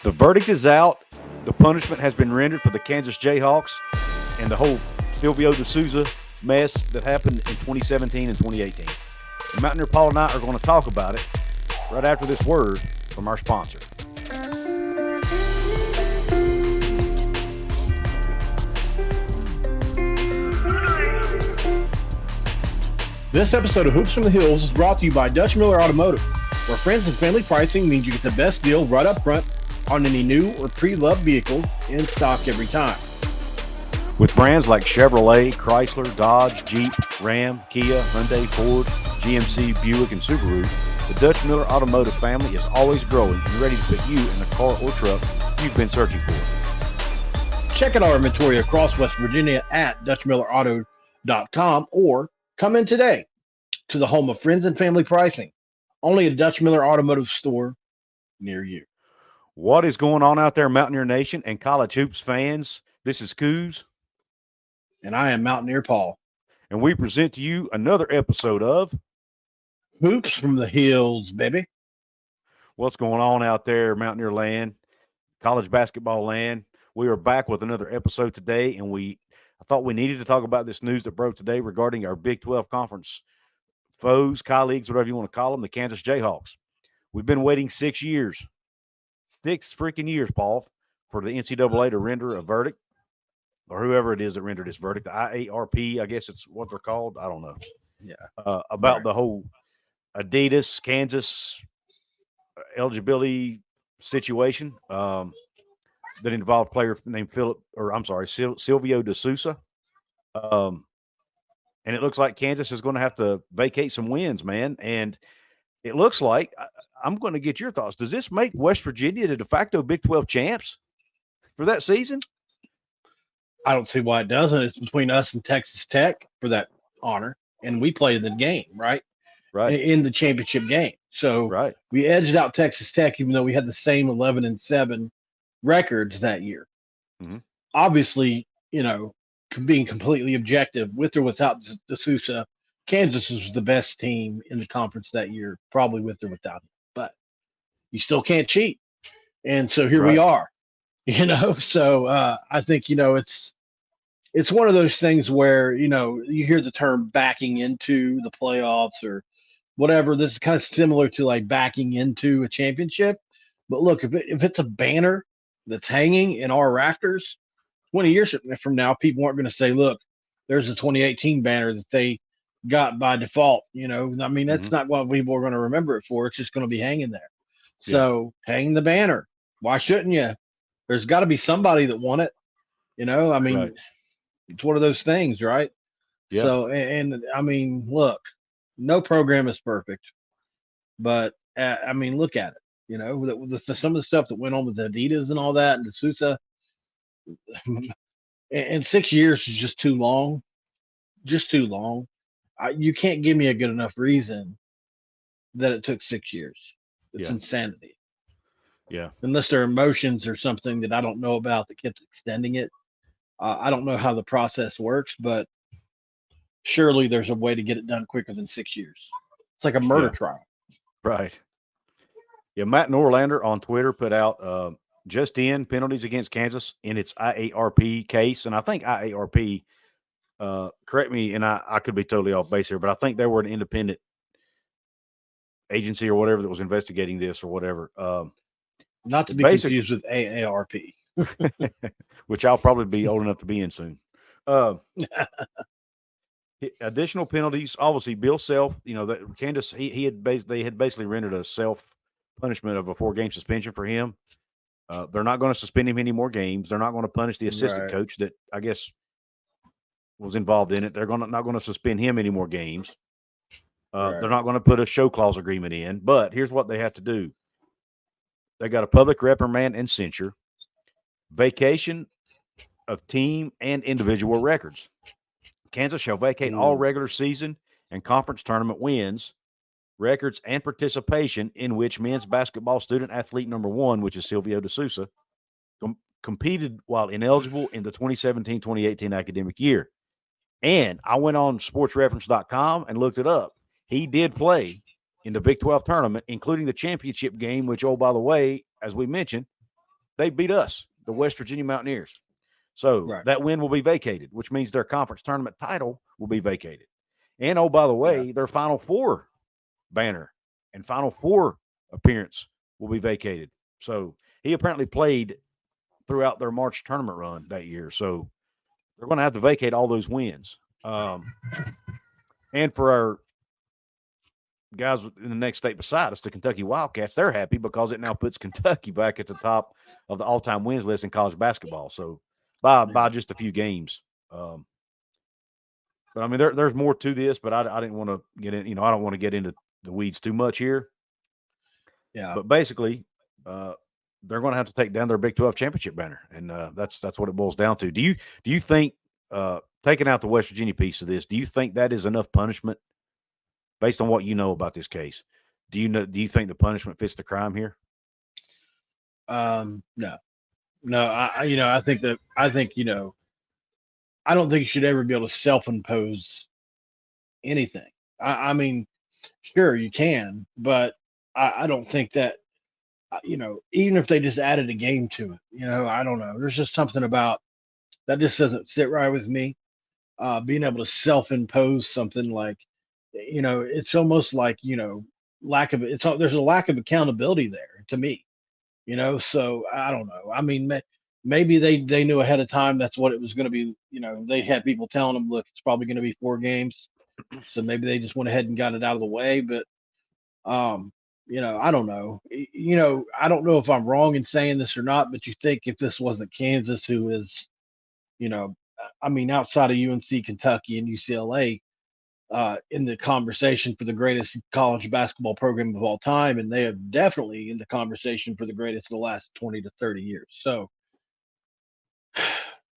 The verdict is out. The punishment has been rendered for the Kansas Jayhawks and the whole Silvio De Souza mess that happened in 2017 and 2018. And Mountaineer Paul and I are going to talk about it right after this word from our sponsor. This episode of Hoops from the Hills is brought to you by Dutch Miller Automotive, where friends and family pricing means you get the best deal right up front on any new or pre-loved vehicle in stock every time. With brands like Chevrolet, Chrysler, Dodge, Jeep, Ram, Kia, Hyundai, Ford, GMC, Buick, and Subaru, the Dutch Miller Automotive family is always growing and ready to put you in the car or truck you've been searching for. Check out our inventory across West Virginia at DutchMillerAuto.com or come in today to the home of friends and family pricing, only a Dutch Miller Automotive store near you. What is going on out there, Mountaineer Nation and college hoops fans? This is Couz. And I am Mountaineer Paul. And we present to you another episode of Hoops from the Hills, baby. What's going on out there, Mountaineer land, college basketball land. We are back with another episode today, and I thought we needed to talk about this news that broke today regarding our Big 12 conference foes, colleagues, whatever you want to call them, the Kansas Jayhawks. We've been waiting 6 years. 6 freaking years, Paul, for the NCAA to render a verdict, or whoever it is that rendered this verdict, the IARP, I guess it's what they're called. I don't know. Yeah. About the whole Adidas, Kansas eligibility situation that involved a player named Silvio De Souza. And it looks like Kansas is going to have to vacate some wins, man. And it looks like I'm going to get your thoughts. Does this make West Virginia the de facto Big 12 champs for that season? I don't see why it doesn't. It's between us and Texas Tech for that honor, and we played in the game, right? Right. In the championship game. So we edged out Texas Tech, even though we had the same 11-7 records that year. Mm-hmm. Obviously, being completely objective, with or without De Souza, Kansas was the best team in the conference that year, probably with or without him. But you still can't cheat. And so here we are, So I think, it's one of those things where, you hear the term backing into the playoffs or whatever. This is kind of similar to like backing into a championship. But look, if it's a banner that's hanging in our rafters, 20 years from now, people aren't going to say, look, there's a 2018 banner that they got by default. That's not what people are going to remember it for. It's just going to be hanging there. So hang the banner. Why shouldn't you? There's got to be somebody that won it. It's one of those things, right? Yeah. So, and look, no program is perfect, but look at it. Some of the stuff that went on with Adidas and all that, and De Souza, and 6 years is just too long. Just too long. You can't give me a good enough reason that it took 6 years. It's insanity. Yeah. Unless there are emotions or something that I don't know about that kept extending it. I don't know how the process works, but surely there's a way to get it done quicker than 6 years. It's like a murder trial. Right. Yeah, Matt Norlander on Twitter put out just in penalties against Kansas in its IARP case. And I think IARP, correct me, and I could be totally off base here, but I think they were an independent agency or whatever that was investigating this or whatever. Not to be confused with AARP. Which I'll probably be old enough to be in soon. Additional penalties, obviously, Bill Self, that Kansas, they had basically rendered a self-punishment of a 4-game suspension for him. They're not going to suspend him any more games. They're not going to punish the assistant coach that I guess was involved in it. They're not going to suspend him any more games. They're not going to put a show clause agreement in. But here's what they have to do. They got a public reprimand and censure, vacation of team and individual records. Kansas shall vacate all regular season and conference tournament wins, records, and participation in which men's basketball student athlete number 1, which is Silvio De Souza, competed while ineligible in the 2017-2018 academic year. And I went on sportsreference.com and looked it up. He did play in the Big 12 tournament, including the championship game, which, oh, by the way, as we mentioned, they beat us, the West Virginia Mountaineers. So Right. that win will be vacated, which means their conference tournament title will be vacated. And oh, by the way, their Final Four banner and Final Four appearance will be vacated. So he apparently played throughout their March tournament run that year. So they're going to have to vacate all those wins. And for our guys in the next state beside us, the Kentucky Wildcats, they're happy because it now puts Kentucky back at the top of the all-time wins list in college basketball. So by just a few games. But I mean, there's more to this, but I didn't want to get in. I don't want to get into the weeds too much here. Yeah. But basically, they're going to have to take down their Big 12 championship banner, and that's what it boils down to. Do you think, taking out the West Virginia piece of this, do you think that is enough punishment based on what you know about this case? Do you think the punishment fits the crime here? No. I think I don't think you should ever be able to self-impose anything. I mean, sure you can, but I don't think that, even if they just added a game to it, I don't know. There's just something about that just doesn't sit right with me. Being able to self-impose something like, it's almost like, there's a lack of accountability there to me, so I don't know. I mean, maybe they knew ahead of time that's what it was going to be. They had people telling them, look, it's probably going to be 4 games. So maybe they just went ahead and got it out of the way. But, I don't know. I don't know if I'm wrong in saying this or not, but you think if this wasn't Kansas, who is, outside of UNC, Kentucky, and UCLA, in the conversation for the greatest college basketball program of all time, and they are definitely in the conversation for the greatest of the last 20 to 30 years. So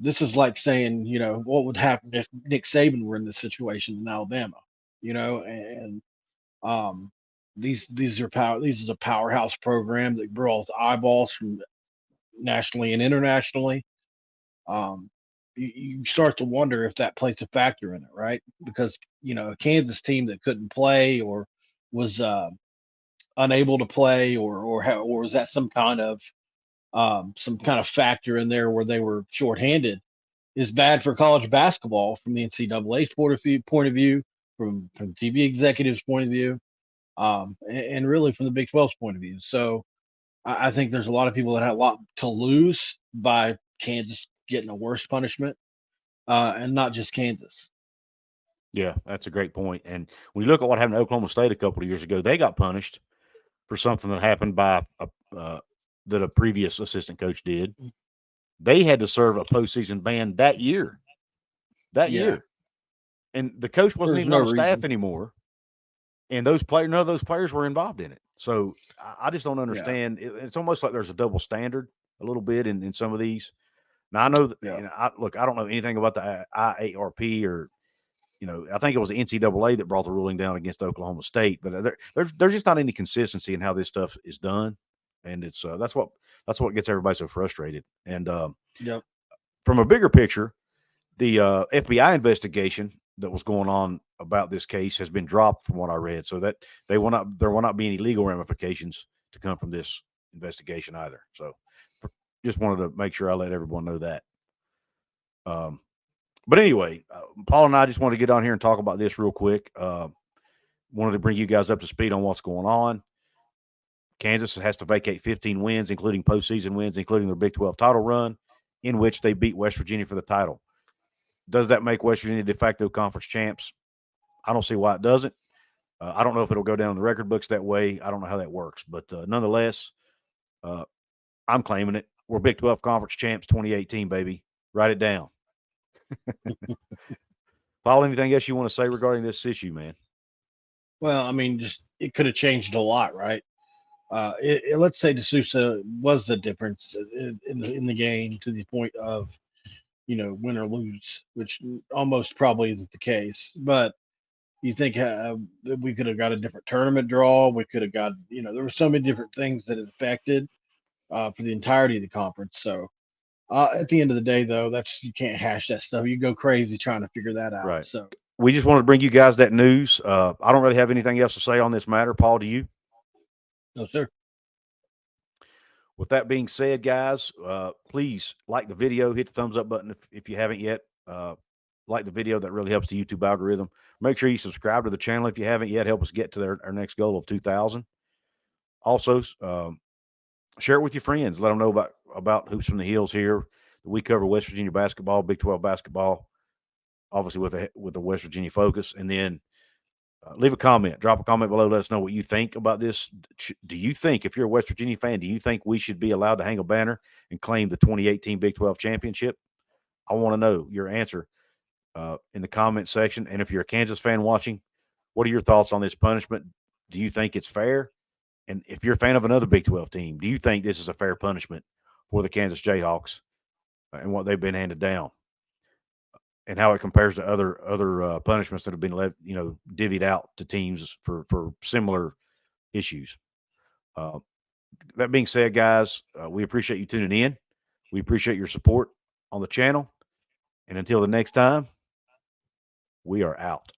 this is like saying, what would happen if Nick Saban were in this situation in Alabama, and these is a powerhouse program that draws eyeballs from nationally and internationally. You start to wonder if that plays a factor in it, right? Because a Kansas team that couldn't play or was unable to play, or was that some kind of factor in there where they were shorthanded, is bad for college basketball from the NCAA point of view, from TV executives' point of view, and really from the Big 12's point of view. So I think there's a lot of people that had a lot to lose by Kansas getting a worse punishment, and not just Kansas. Yeah, that's a great point. And when you look at what happened to Oklahoma State a couple of years ago, they got punished for something that happened by that a previous assistant coach did. They had to serve a postseason ban that year. Year. And the coach wasn't even on the staff anymore. And none of those players were involved in it. So I just don't understand. Yeah. It's almost like there's a double standard a little bit in some of these. Now I know that, I don't know anything about the IARP or, I think it was the NCAA that brought the ruling down against Oklahoma State, but there's just not any consistency in how this stuff is done. And it's, that's what gets everybody so frustrated. And, from a bigger picture, the FBI investigation that was going on about this case has been dropped from what I read. So that there will not be any legal ramifications to come from this investigation either. So just wanted to make sure I let everyone know that. But anyway, Paul and I just want to get on here and talk about this real quick. Wanted to bring you guys up to speed on what's going on. Kansas has to vacate 15 wins, including postseason wins, including their Big 12 title run, in which they beat West Virginia for the title. Does that make West Virginia de facto conference champs? I don't see why it doesn't. I don't know if it'll go down in the record books that way. I don't know how that works. But nonetheless, I'm claiming it. We're Big 12 conference champs 2018, baby. Write it down. Paul, anything else you want to say regarding this issue, man? Well, just it could have changed a lot, right? Let's say D'Souza was the difference in the game to the point of, win or lose, which almost probably isn't the case. But you think we could have got a different tournament draw. We could have got, there were so many different things that it affected for the entirety of the conference. So at the end of the day, though, you can't hash that stuff. You go crazy trying to figure that out. Right. So we just wanted to bring you guys that news. I don't really have anything else to say on this matter. Paul, do you? No, sir. With that being said, guys, please like the video, hit the thumbs up button if you haven't yet. Like the video, that really helps the YouTube algorithm. Make sure you subscribe to the channel if you haven't yet. Help us get to our next goal of 2,000. Also, share it with your friends. Let them know about Hoops from the Hills here. We cover West Virginia basketball, Big 12 basketball, obviously with a West Virginia focus. And then leave a comment. Drop a comment below. Let us know what you think about this. Do you think, if you're a West Virginia fan, do you think we should be allowed to hang a banner and claim the 2018 Big 12 championship? I want to know your answer in the comment section. And if you're a Kansas fan watching, what are your thoughts on this punishment? Do you think it's fair? And if you're a fan of another Big 12 team, do you think this is a fair punishment for the Kansas Jayhawks and what they've been handed down, and how it compares to other punishments that have been divvied out to teams for similar issues? That being said, guys, we appreciate you tuning in. We appreciate your support on the channel. And until the next time, we are out.